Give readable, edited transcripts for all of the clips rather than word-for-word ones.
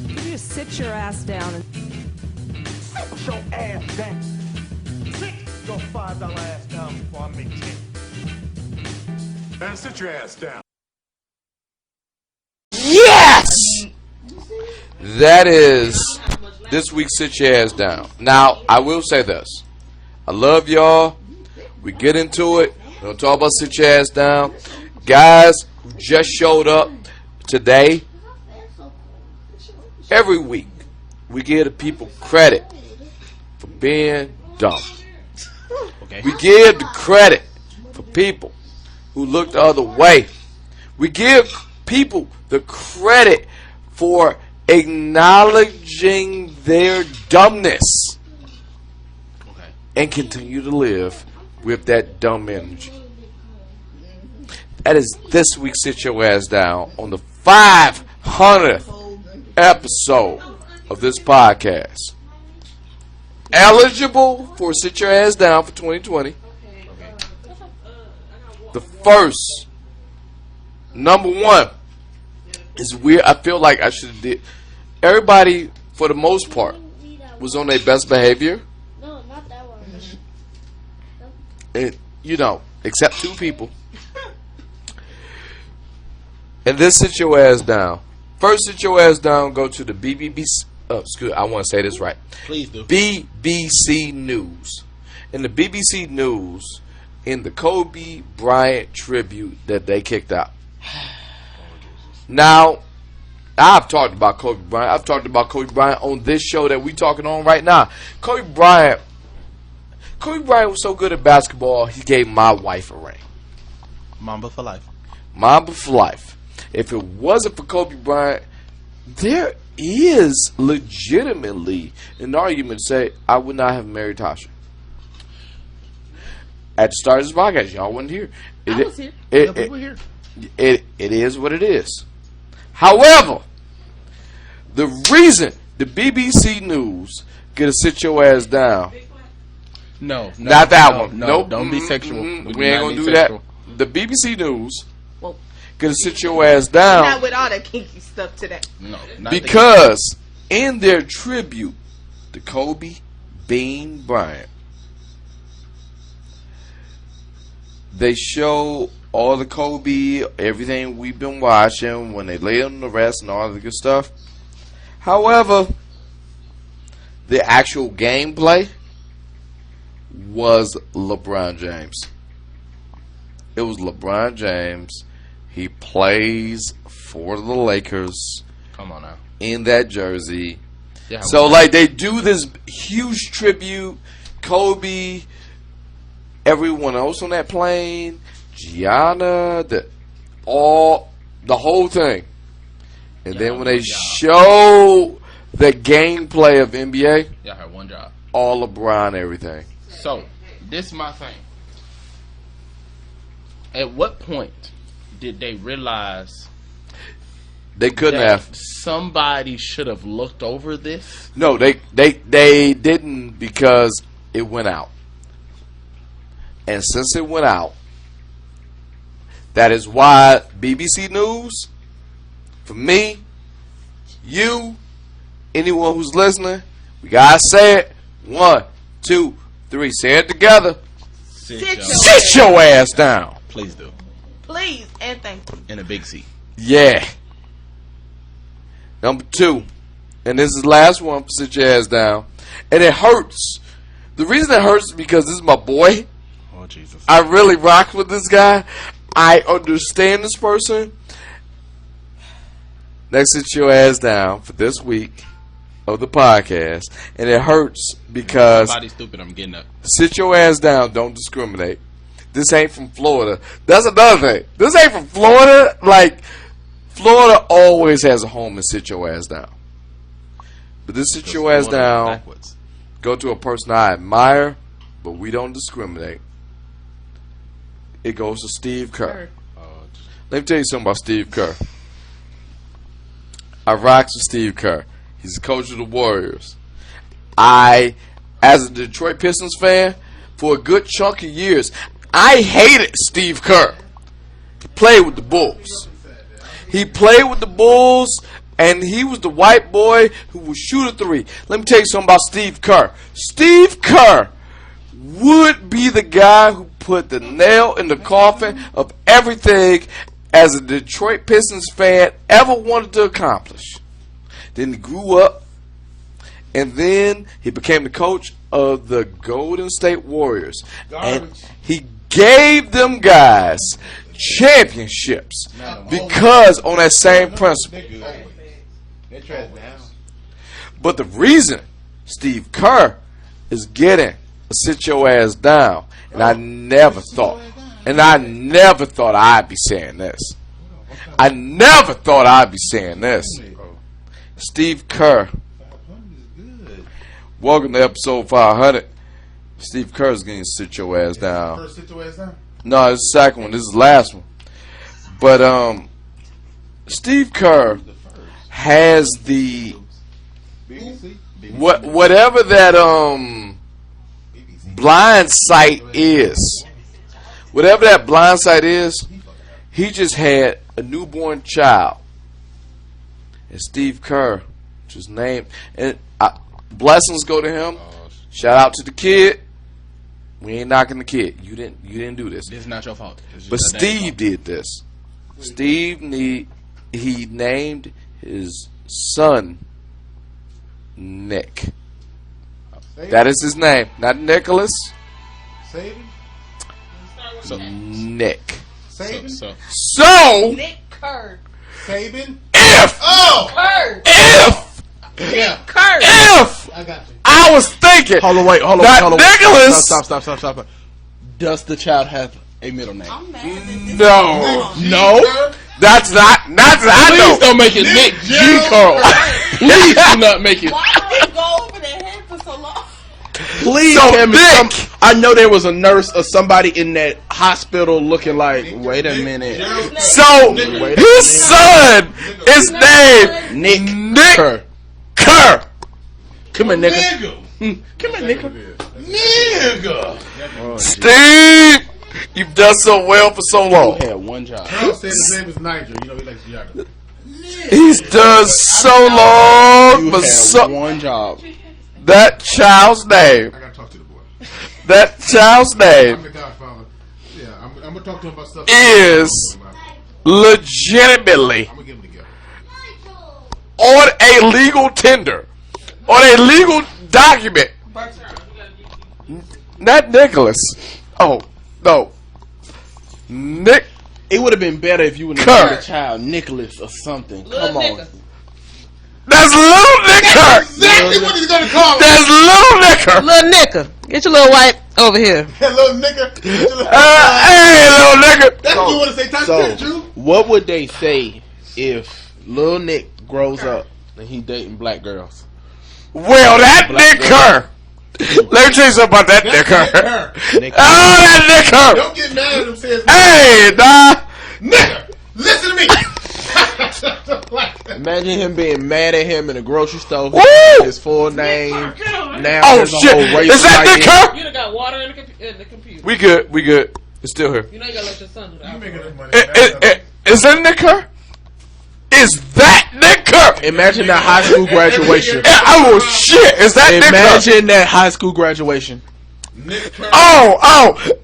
You just sit your ass down and Sit your ass down. Sit your $5 ass down before I make 10. Man, sit your ass down. Yes! That is this week's Sit Your Ass Down. Now, I will say this. I love y'all. We get into it. We're going to talk about Sit Your Ass Down. Guys who just showed up today, every week, we give the people credit for being dumb. Okay. We give the credit for people who look the other way. We give people the credit for acknowledging their dumbness and continue to live with that dumb energy. That is this week's Sit Your Ass Down on the 500th episode of this podcast. Eligible for Sit Your Ass Down for 2020. The first, number one, is weird. I feel like I should have did. Everybody, for the most part, was on their best behavior. No, not that one. And, except two people. And this Sit Your Ass Down. First, Sit Your Ass Down, go to the BBC. I want to say this right. Please do. BBC News. In the BBC News, in the Kobe Bryant tribute that they kicked out. Now, I've talked about Kobe Bryant. I've talked about Kobe Bryant on this show that we're talking on right now. Kobe Bryant was so good at basketball, he gave my wife a ring. Mamba for life. Mamba for life. If it wasn't for Kobe Bryant, there is legitimately an argument to say I would not have married Tasha. At the start of this podcast, y'all wasn't here. I was here. People here. It is what it is. However, the reason the BBC News get to Sit Your Ass Down. No, Not that one. No, Nope. don't be sexual. We ain't gonna do sexual. that. The BBC News Well, get to Sit Your Ass Down. not with all the kinky stuff today. No, not Because in their tribute to Kobe Bean Bryant, they show all the Kobe, everything we've been watching when they lay on the rest and all the good stuff. However, the actual gameplay was LeBron James. It was LeBron James. He plays for the Lakers. Come on now. In that jersey. Yeah, So, like, they do this huge tribute. Kobe, everyone else on that plane, Gianna, the whole thing. And then when they show the gameplay of NBA, y'all had one job. all LeBron, everything. So, this is my thing. At what point did they realize They couldn't that have. somebody should have looked over this? No, they didn't, because it went out. And since it went out, that is why BBC News, for me, you, anyone who's listening, we gotta say it. 1, 2, 3. Say it together. Sit your ass down. Please do. Please and thank you. In a big seat. Yeah. Number 2, and this is the last one for Sit Your Ass Down, and it hurts. The reason it hurts is because this is my boy. Oh, Jesus. I really rock with this guy. I understand this person. Next, Sit Your Ass Down for this week of the podcast, and it hurts because Somebody stupid, I'm getting up. Sit Your Ass Down, don't discriminate. This ain't from Florida. That's another thing. This ain't from Florida. Like, Florida always has a home in Sit Your Ass Down. But this Sit Your Ass Down, Backwards. go to a person I admire, but we don't discriminate. It goes to Steve Kerr. Let me tell you something about Steve Kerr. I rocks with Steve Kerr. He's the coach of the Warriors. I, as a Detroit Pistons fan, for a good chunk of years, I hated Steve Kerr. He played with the Bulls. He played with the Bulls, and he was the white boy who would shoot a three. Let me tell you something about Steve Kerr. Steve Kerr would be the guy who put the nail in the coffin of everything as a Detroit Pistons fan ever wanted to accomplish. Then he grew up, and then he became the coach of the Golden State Warriors. And he gave them guys championships because on that same principle. But the reason Steve Kerr is getting a sit your ass down, and I never thought I'd be saying this. I never thought I'd be saying this. Steve Kerr. Welcome to episode 500. Steve Kerr's going to sit your ass down. First sit your ass down? No, it's the second one. This is the last one. But Steve Kerr has the whatever that blind sight is. Whatever that blind sight is, he just had a newborn child. And Steve Kerr, which is named, and blessings go to him. Shout out to the kid. We ain't knocking the kid. You didn't do this. This is not your fault. But Steve did this. Steve he named his son Nick. That is his name, not Nicholas. Saban? Nick. Saban? So Nick Kerr. Saban? if Kerr. Yeah. Kerr. if I got you. I was thinking Hold on, wait. that Nicholas. Stop. Does the child have a middle name? I'm mad at this. No, that's not. I Please know. don't make it Nick G. Carl. Please do not make it. Why did I go over their head for so long? Please So tell me Nick. I know there was a nurse or somebody in that hospital looking like, wait a minute. So his son is named Nick Kerr. Kerr. Come here, nigga. Come here, nigga. Nigga! Steve, you've done so well for so You long. had one job. Carl said his name is Nigel. You know he likes geography. He's done so long, You but had one job. that child's name. I gotta talk to the boy. That child's I'm name the godfather. Yeah, I'm gonna talk to him about stuff. is legitimately I'm gonna get him together. on a legal tender, on a legal document. Not Nicholas. Oh, no. Nick. It would have been better if you would have Kerr. named the child Nicholas or something. Come on. That's little Nicker. Exactly what he's gonna call him. That's little Nicker. Little Nicker, get your little white over here. That little nigga. Hey, little Nicker. That's what you want to say. Type So, shit, Drew. what would they say if Lil Nick grows up and he dating black girls? Well, that Nicker. Let me tell you something about that Nicker. Nick Oh, that Nicker. Don't get mad at him. Says Hey, nah. nigga. Listen to me. Imagine him being mad at him in a grocery store. Woo! His full name. Now Oh, there's a shit. whole race Is that fight Nicker? You done got water in the computer. We good. It's still here. You know you gotta let your son do that. Is that Nicker? Is that Nicker? Imagine that high school graduation. Oh, shit. Is that Nicker? Imagine that high school graduation. Nick Kerr. Oh.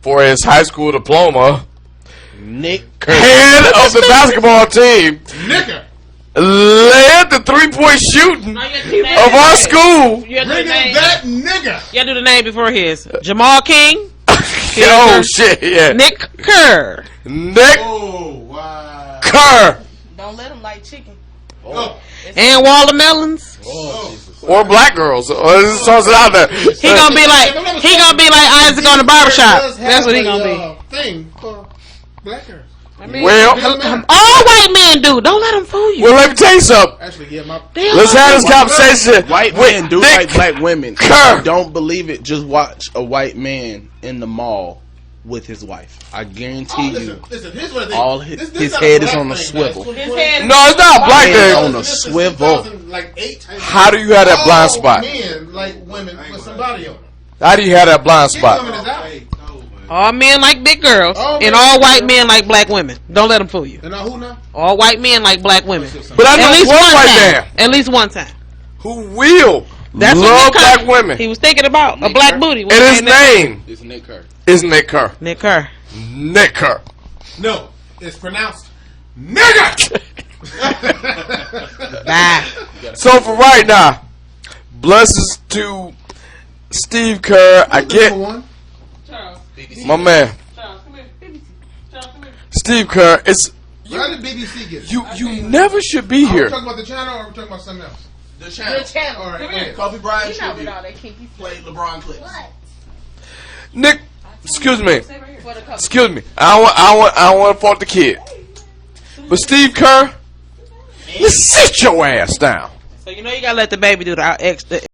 For his high school diploma, Nick Kerr. head of the basketball team, Nigga. led the 3-point shooting of our school. You have to do Bring the in name. that nigga. You have to do the name before his. Jamal King, Oh, shit, yeah. Nick Kerr. Nick Oh, wow. Kerr. Don't let them like chicken. Oh. And watermelons. Or black girls. Just toss it out there. He gonna be like Isaac on the barbershop. That's what he gonna be. Thing for black girls. Well, All white men do. Don't let them fool you. well, let me tell you something. Actually, yeah, my. Let's have this conversation. White with men do Nick like black women. Kerr. Don't believe it. Just watch a white man in the mall with his wife. I guarantee you. Listen, here's what it is. All his head is on a swivel. His head. No, it's not a black Head thing. on a swivel. How do you have that blind spot? Men like women with somebody on them. How do you have that blind These spot? women is out. All men like big girls, All and men all like white girls. men like black women. Don't let them fool you. And now who now? All white men like black women. But I At know least one one white time. man At least one time. who will That's what love Nick Kerr- black women. He was thinking about a Nick black Kerr? booty. And his name It's Nick Kerr. is Nick Kerr. Nick Kerr. Nick Kerr. No, it's pronounced nigga. Bye. So for right now, blessings to Steve Kerr. I Number get one. Charles. my man Charles, come here. Charles, come here. Steve Kerr. It's How did BBC get it? you never should be Are we here. talking about the channel or are we talking about something else? The Your channel. channel. All right, Come go here. ahead. Kobe Bryant You not with tribute. all that kinky stuff. Played LeBron clips. Nick, excuse me. For the couple. Excuse me. I want to fault the kid. But Steve Kerr, you sit your ass down. So you know you gotta let the baby do the